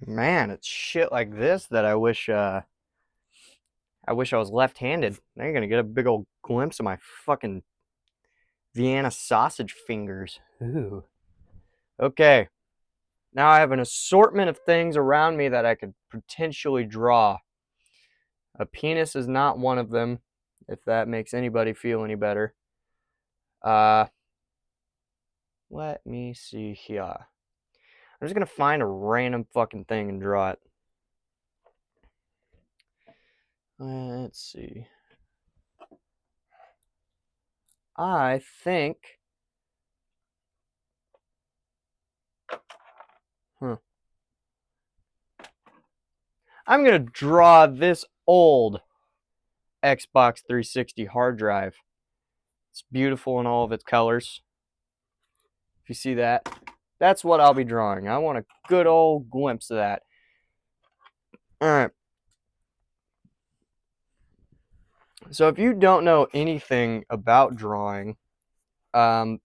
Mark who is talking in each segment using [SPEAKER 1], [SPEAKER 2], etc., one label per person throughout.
[SPEAKER 1] Man, it's shit like this that I wish I was left-handed. Now you're gonna get a big old glimpse of my fucking Vienna sausage fingers. Ooh. Okay. Now I have an assortment of things around me that I could potentially draw. A penis is not one of them, if that makes anybody feel any better. Uh, Let me see here. I'm just gonna find a random fucking thing and draw it. Let's see. I think. Huh. I'm gonna draw this old Xbox 360 hard drive. It's beautiful in all of its colors. If you see that, that's what I'll be drawing. I want a good old glimpse of that. All right. So if you don't know anything about drawing, um,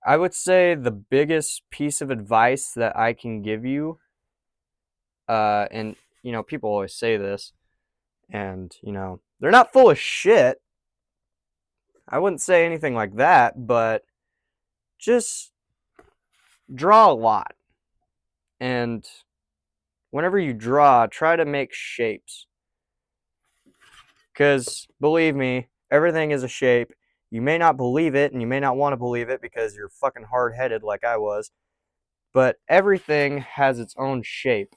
[SPEAKER 1] I would say the biggest piece of advice that I can give you, and people always say this, and they're not full of shit. I wouldn't say anything like that, but just draw a lot. And whenever you draw, try to make shapes. Because believe me, everything is a shape. You may not believe it, and you may not want to believe it because you're fucking hard-headed like I was. But everything has its own shape.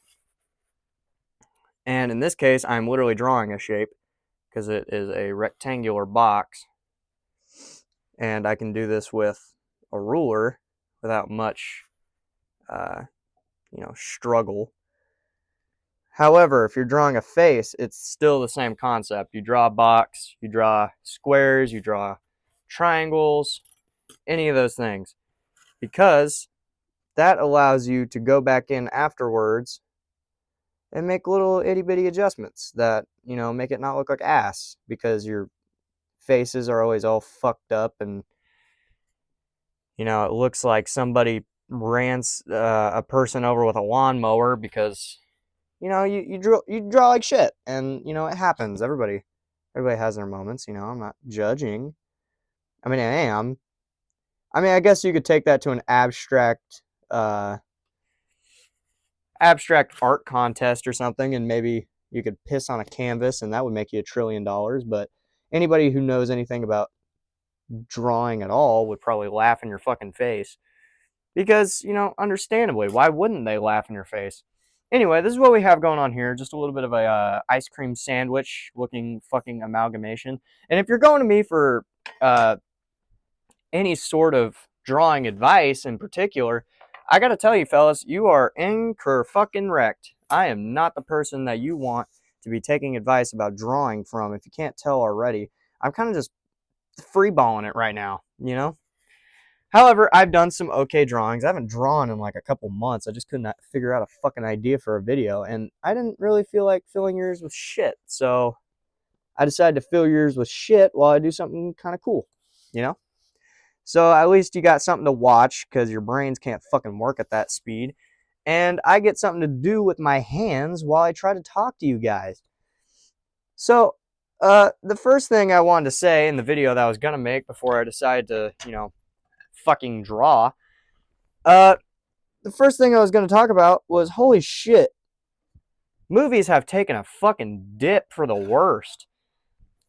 [SPEAKER 1] And in this case, I'm literally drawing a shape because it is a rectangular box. And I can do this with a ruler without much, struggle. However, if you're drawing a face, it's still the same concept. You draw a box, you draw squares, you draw triangles, any of those things. Because that allows you to go back in afterwards and make little itty bitty adjustments that, make it not look like ass because your faces are always all fucked up and, it looks like somebody ran a person over with a lawnmower because you draw like shit, and it happens. Everybody has their moments. I'm not judging. I mean, I am. I mean, I guess you could take that to an uh, abstract art contest or something, and maybe you could piss on a canvas, and that would make you $1 trillion. But anybody who knows anything about drawing at all would probably laugh in your fucking face because understandably, why wouldn't they laugh in your face? Anyway, this is what we have going on here. Just a little bit of a ice cream sandwich looking fucking amalgamation. And if you're going to me for uh, any sort of drawing advice in particular, I gotta tell you, fellas, you are fucking wrecked. I am not the person that you want to be taking advice about drawing from. If you can't tell already, I'm kind of just freeballing it right now. However, I've done some okay drawings. I haven't drawn in like a couple months. I just couldn't figure out a fucking idea for a video, and I didn't really feel like filling yours with shit. So I decided to fill yours with shit while I do something kind of cool, you know? So at least you got something to watch because your brains can't fucking work at that speed. And I get something to do with my hands while I try to talk to you guys. So, the first thing I wanted to say in the video that I was gonna make before I decided to, fucking draw, uh, the first thing I was gonna talk about was holy shit, movies have taken a fucking dip for the worst.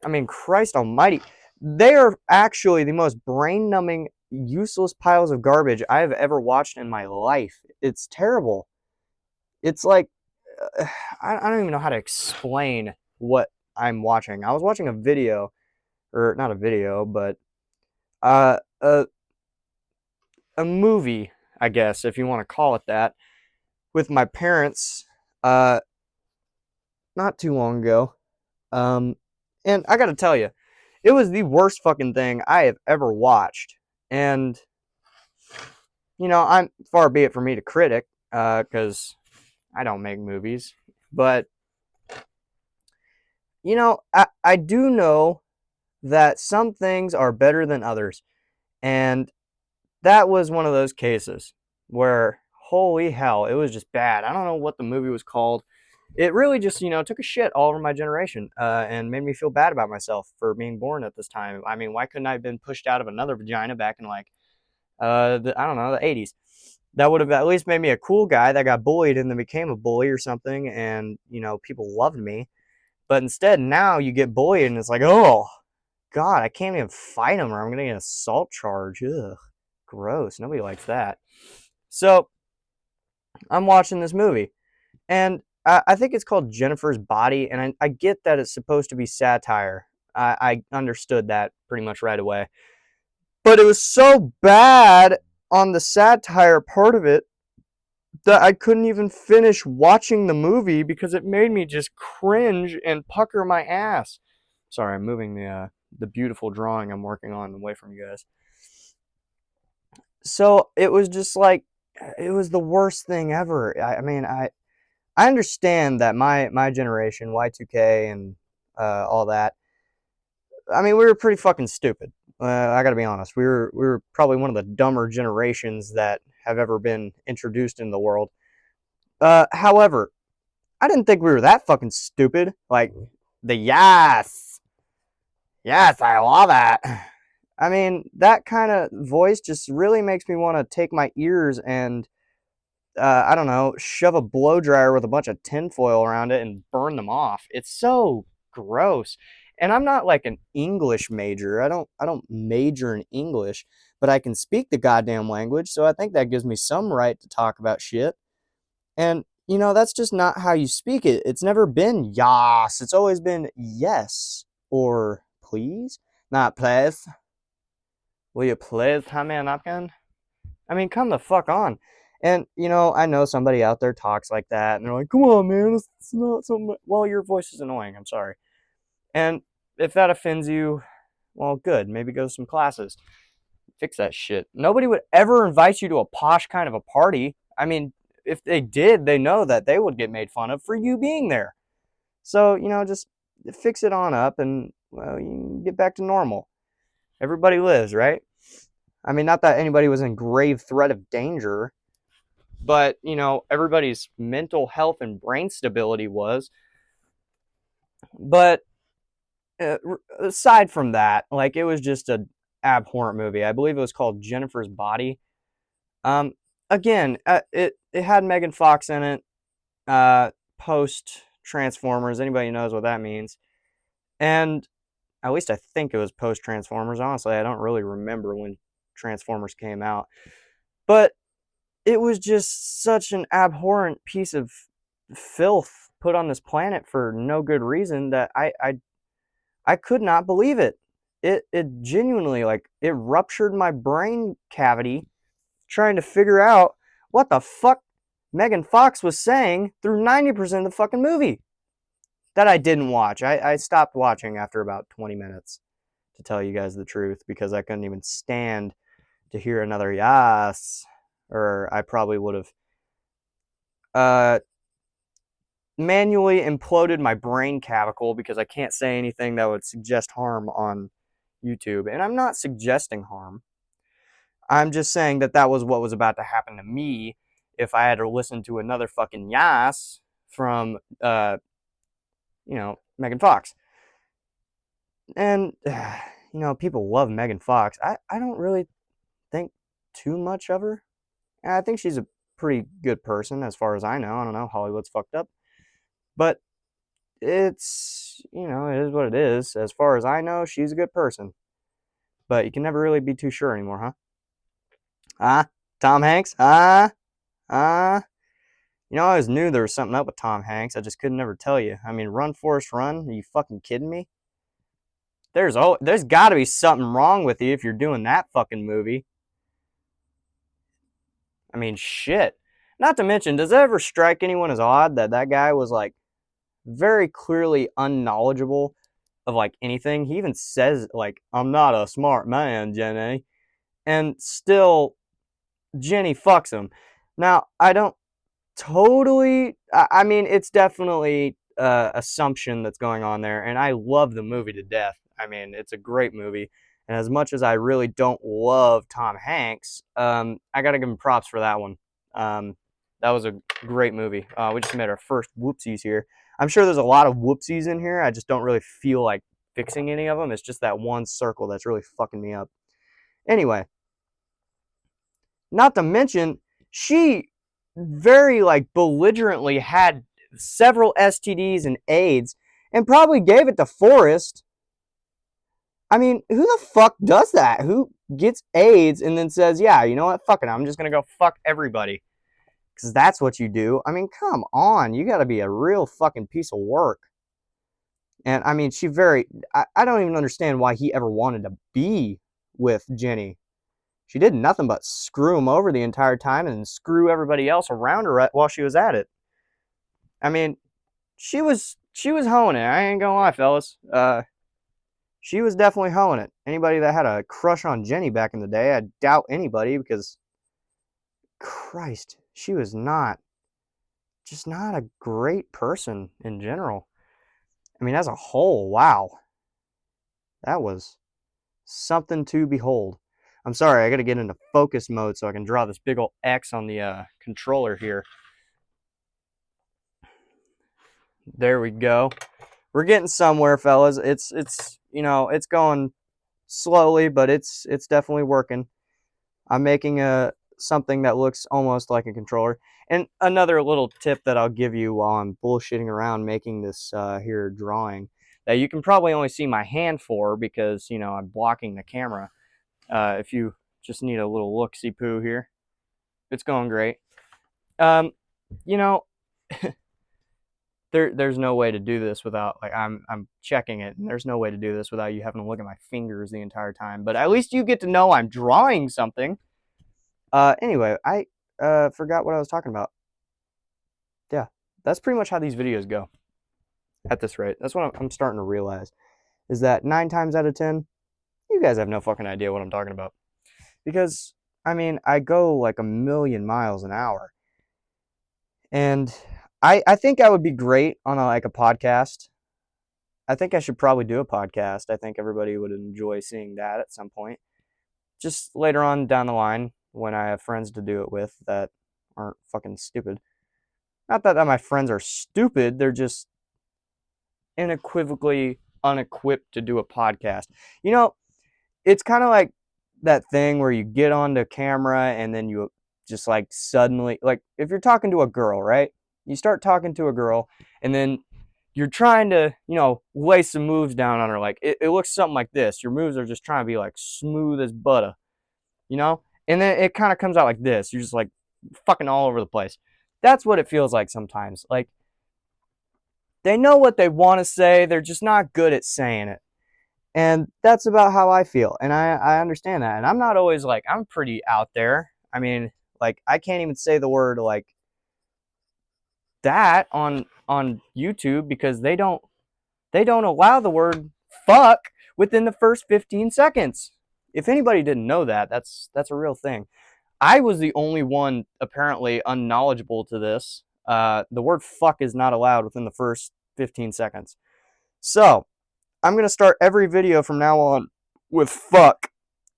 [SPEAKER 1] I mean, Christ almighty. They are actually the most brain numbing, useless piles of garbage I have ever watched in my life. It's terrible. It's like, uh, I don't even know how to explain what I'm watching. I was watching a video, or not a video, but uh, a, a movie, I guess, if you want to call it that, with my parents uh, not too long ago. Um, and I gotta tell you, it was the worst fucking thing I have ever watched. And, I'm far be it for me to critic, because I don't make movies. But, I do know that some things are better than others. And that was one of those cases where, Holy hell, it was just bad. I don't know what the movie was called. It really just, took a shit all over my generation, and made me feel bad about myself for being born at this time. I mean, why couldn't I have been pushed out of another vagina back in like, I don't know, the 80s? That would have at least made me a cool guy that got bullied and then became a bully or something, and people loved me. But instead, now you get bullied, and it's like, oh God, I can't even fight him, or I'm gonna get an assault charge. Ugh, gross. Nobody likes that. So I'm watching this movie, and I think it's called Jennifer's Body, and I get that it's supposed to be satire. I understood that pretty much right away. But it was so bad on the satire part of it that I couldn't even finish watching the movie because it made me just cringe and pucker my ass. Sorry, I'm moving the beautiful drawing I'm working on away from you guys. So it was just like, it was the worst thing ever. I mean, I understand that my generation, Y2K and all that. I mean, we were pretty fucking stupid. I got to be honest. We were probably one of the dumber generations that have ever been introduced in the world. However, I didn't think we were that fucking stupid. Like the yes, I love that. I mean, that kind of voice just really makes me want to take my ears and I don't know, shove a blow dryer with a bunch of tinfoil around it and burn them off. It's so gross. And I'm not like an English major. I don't major in English, but I can speak the goddamn language, so I think that gives me some right to talk about shit. And that's just not how you speak it. It's never been yas. It's always been yes or please, not please. Will you please hand me a napkin? I mean, come the fuck on. And, I know somebody out there talks like that, and they're like, come on, man, it's not something. Well, your voice is annoying. I'm sorry. And if that offends you, well, good. Maybe go to some classes. Fix that shit. Nobody would ever invite you to a posh kind of a party. I mean, if they did, they know that they would get made fun of for you being there. So, just fix it on up and, well, you can get back to normal. Everybody lives, right? I mean, not that anybody was in grave threat of danger, but everybody's mental health and brain stability was. But aside from that, like, it was just a abhorrent movie. I believe it was called Jennifer's Body. um Again, it had Megan Fox in it, post Transformers. Anybody knows what that means. And at least I think it was post Transformers. Honestly, I don't really remember when Transformers came out, but it was just such an abhorrent piece of filth put on this planet for no good reason that I could not believe it. It genuinely, like, it ruptured my brain cavity trying to figure out what the fuck Megan Fox was saying through 90% of the fucking movie that I didn't watch. I stopped watching after about 20 minutes, to tell you guys the truth, because I couldn't even stand to hear another yes, or I probably would have uh, manually imploded my brain clavicle because I can't say anything that would suggest harm on YouTube. And I'm not suggesting harm. I'm just saying that that was what was about to happen to me if I had to listen to another fucking yas from, Megan Fox. And, people love Megan Fox. I don't really think too much of her. And I think she's a pretty good person as far as I know. I don't know. Hollywood's fucked up. But it's, it is what it is. As far as I know, she's a good person. But you can never really be too sure anymore, huh? Tom Hanks? I always knew there was something up with Tom Hanks. I just couldn't never tell you. I mean, Run, Forrest, Run? Are you fucking kidding me? There's got to be something wrong with you if you're doing that fucking movie. I mean, shit. Not to mention, does it ever strike anyone as odd that that guy was, like, very clearly unknowledgeable of, like, anything? He even says, like, I'm not a smart man, Jenny. And still, Jenny fucks him. Now, I don't totally, I mean, it's definitely assumption that's going on there, and I love the movie to death. I mean, it's a great movie, and as much as I really don't love Tom Hanks, I gotta give him props for that one. That was a great movie. We just made our first whoopsies here. I'm sure there's a lot of whoopsies in here. I just don't really feel like fixing any of them. It's just that one circle that's really fucking me up. Anyway, not to mention, she very like belligerently had several STDs and AIDS and probably gave it to Forrest. I mean, who the fuck does that? Who gets AIDS and then says, yeah, you know what? Fuck it. I'm just going to go fuck everybody. Because that's what you do. I mean, come on. You got to be a real fucking piece of work. And I mean, I don't even understand why he ever wanted to be with Jenny. She did nothing but screw him over the entire time and screw everybody else around her while she was at it. I mean, she was hoeing it. I ain't gonna lie, fellas. She was definitely hoeing it. Anybody that had a crush on Jenny back in the day, I doubt anybody, because Christ, she was not a great person in general. I mean, as a whole, wow. That was something to behold. I'm sorry, I gotta get into focus mode so I can draw this big old X on the controller here. There we go. We're getting somewhere, fellas. It's you know, it's going slowly, but it's definitely working. I'm making something that looks almost like a controller. And another little tip that I'll give you while I'm bullshitting around making this here drawing that you can probably only see my hand for because, you know, I'm blocking the camera. If you just need a little look-see poo here, it's going great. You know, there's no way to do this without, like, I'm checking it, and there's no way to do this without you having to look at my fingers the entire time. But at least you get to know I'm drawing something. Anyway, I forgot what I was talking about. Yeah, that's pretty much how these videos go at this rate. That's what I'm starting to realize, is that 9 times out of 10, you guys have no fucking idea what I'm talking about. Because, I mean, I go like a million miles an hour. And I think I would be great on like a podcast. I think I should probably do a podcast. I think everybody would enjoy seeing that at some point. Just later on down the line when I have friends to do it with that aren't fucking stupid. Not that my friends are stupid, they're just unequivocally unequipped to do a podcast. You know, it's kind of like that thing where you get onto camera and then you just like suddenly, like if you're talking to a girl, right? You start talking to a girl and then you're trying to, you know, lay some moves down on her. Like it looks something like this. Your moves are just trying to be like smooth as butter, you know? And then it kind of comes out like this. You're just like fucking all over the place. That's what it feels like sometimes. Like they know what they want to say. They're just not good at saying it. And that's about how I feel. And I understand that. And I'm not always like, I'm pretty out there. I mean, like I can't even say the word like that on YouTube because they don't allow the word fuck within the first 15 seconds. If anybody didn't know that, that's a real thing. I was the only one apparently unknowledgeable to this. The word fuck is not allowed within the first 15 seconds. So, I'm going to start every video from now on with fuck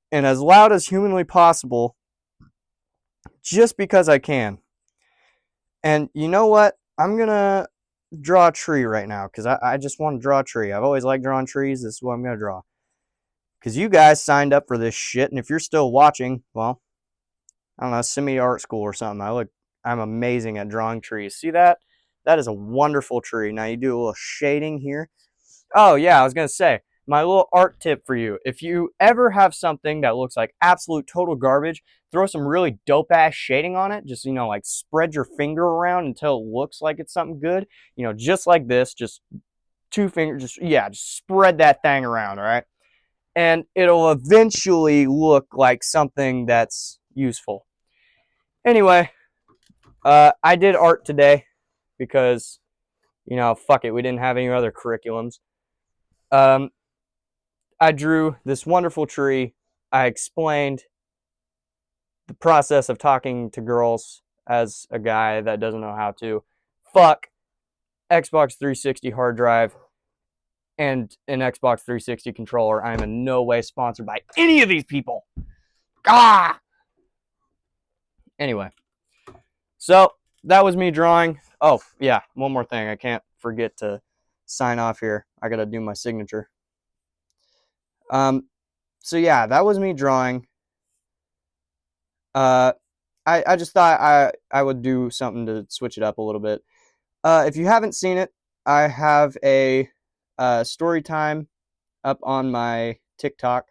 [SPEAKER 1] and as loud as humanly possible just because I can. And you know what? I'm going to draw a tree right now because I just want to draw a tree. I've always liked drawing trees. This is what I'm going to draw. Because you guys signed up for this shit, and if you're still watching, well, I don't know, send me to art school or something. I'm amazing at drawing trees. See that? That is a wonderful tree. Now you do a little shading here. Oh yeah, I was going to say, my little art tip for you. If you ever have something that looks like absolute total garbage, throw some really dope ass shading on it. Just, you know, like spread your finger around until it looks like it's something good. You know, just like this, just 2 fingers, just spread that thing around, all right? And it'll eventually look like something that's useful. Anyway, I did art today because, you know, fuck it, we didn't have any other curriculums. I drew this wonderful tree. I explained the process of talking to girls as a guy that doesn't know how to. Fuck Xbox 360 hard drive and an Xbox 360 controller. I am in no way sponsored by any of these people. Ah! Anyway, so that was me drawing. Oh, yeah, one more thing. I can't forget to sign off here. I got to do my signature. So yeah, that was me drawing. Uh, I just thought I would do something to switch it up a little bit. If you haven't seen it, I have a story time up on my TikTok.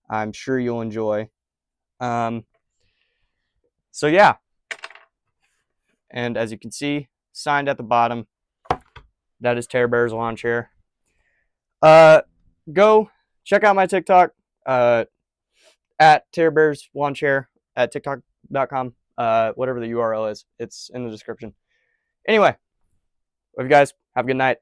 [SPEAKER 1] I'm sure you'll enjoy. So yeah, and as you can see, signed at the bottom, that is Terror Bears Lawn Chair. Go check out my TikTok at Terror Bears Lawn Chair at TikTok.com. Whatever the URL is, it's in the description. Anyway, love you guys. Have a good night.